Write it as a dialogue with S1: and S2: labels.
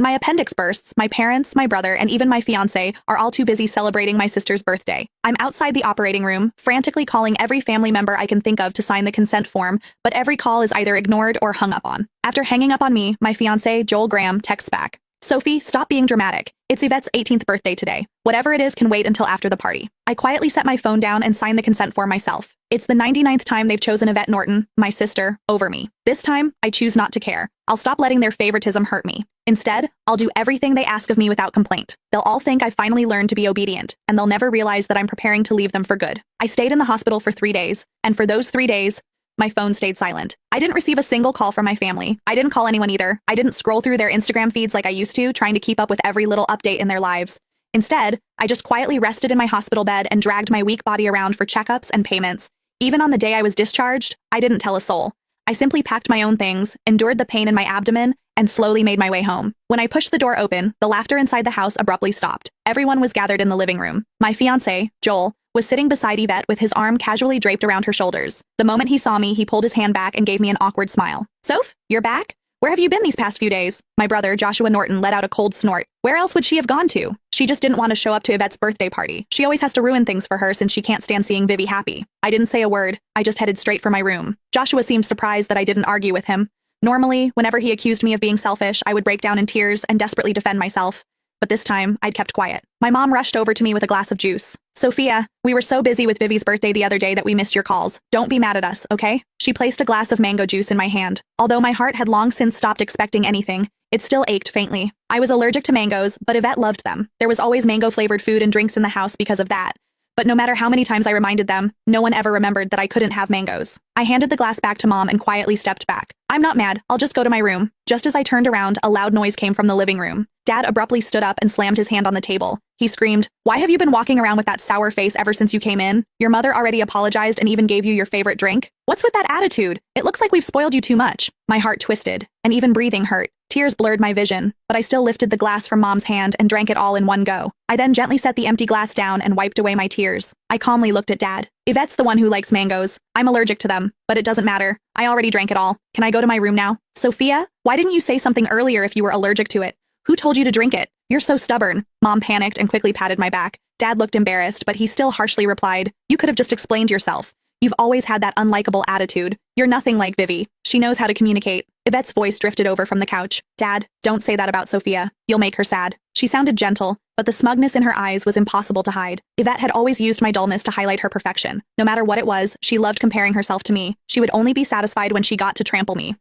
S1: My appendix bursts, my parents, my brother, and even my fiancé are all too busy celebrating my sister's birthday. I'm outside the operating room, frantically calling every family member I can think of to sign the consent form, but every call is either ignored or hung up on. After hanging up on me, my fiancé, Joel Graham, texts back. Sophie, stop being dramatic. It's Yvette's 18th birthday today. Whatever it is can wait until after the party. I quietly set my phone down and sign the consent form myself. It's the 99th time they've chosen Yvette Norton, my sister, over me. This time, I choose not to care. I'll stop letting their favoritism hurt me. Instead, I'll do everything they ask of me without complaint. They'll all think I finally learned to be obedient, and they'll never realize that I'm preparing to leave them for good. I stayed in the hospital for 3 days, and for those 3 days, my phone stayed silent. I didn't receive a single call from my family. I didn't call anyone either. I didn't scroll through their Instagram feeds like I used to, trying to keep up with every little update in their lives. Instead, I just quietly rested in my hospital bed and dragged my weak body around for checkups and payments. Even on the day I was discharged, I didn't tell a soul. I simply packed my own things, endured the pain in my abdomen, and slowly made my way home. When I pushed the door open, the laughter inside the house abruptly stopped. Everyone was gathered in the living room. My fiancé, Joel, was sitting beside Yvette with his arm casually draped around her shoulders. The moment he saw me, he pulled his hand back and gave me an awkward smile. Soph, you're back? Where have you been these past few days? My brother, Joshua Norton, let out a cold snort. Where else would she have gone to? She just didn't want to show up to Yvette's birthday party. She always has to ruin things for her since she can't stand seeing Vivi happy. I didn't say a word. I just headed straight for my room. Joshua seemed surprised that I didn't argue with him. Normally, whenever he accused me of being selfish, I would break down in tears and desperately defend myself. But this time, I'd kept quiet. My mom rushed over to me with a glass of juice. Sophia, we were so busy with Vivi's birthday the other day that we missed your calls. Don't be mad at us, okay? She placed a glass of mango juice in my hand. Although my heart had long since stopped expecting anything, it still ached faintly. I was allergic to mangoes, but Yvette loved them. There was always mango-flavored food and drinks in the house because of that. But no matter how many times I reminded them, no one ever remembered that I couldn't have mangoes. I handed the glass back to Mom and quietly stepped back. I'm not mad, I'll just go to my room. Just as I turned around, a loud noise came from the living room. Dad abruptly stood up and slammed his hand on the table. He screamed, "Why have you been walking around with that sour face ever since you came in? Your mother already apologized and even gave you your favorite drink? What's with that attitude? It looks like we've spoiled you too much." My heart twisted, and even breathing hurt. Tears blurred my vision, but I still lifted the glass from Mom's hand and drank it all in one go. I then gently set the empty glass down and wiped away my tears. I calmly looked at Dad. Yvette's the one who likes mangoes. I'm allergic to them, but it doesn't matter. I already drank it all. Can I go to my room now? Sophia, why didn't you say something earlier if you were allergic to it? Who told you to drink it? You're so stubborn. Mom panicked and quickly patted my back. Dad looked embarrassed, but he still harshly replied, "You could have just explained yourself. You've always had that unlikable attitude. You're nothing like Vivi. She knows how to communicate." Yvette's voice drifted over from the couch. "Dad, don't say that about Sophia. You'll make her sad." She sounded gentle, but the smugness in her eyes was impossible to hide. Yvette had always used my dullness to highlight her perfection. No matter what it was, she loved comparing herself to me. She would only be satisfied when she got to trample me.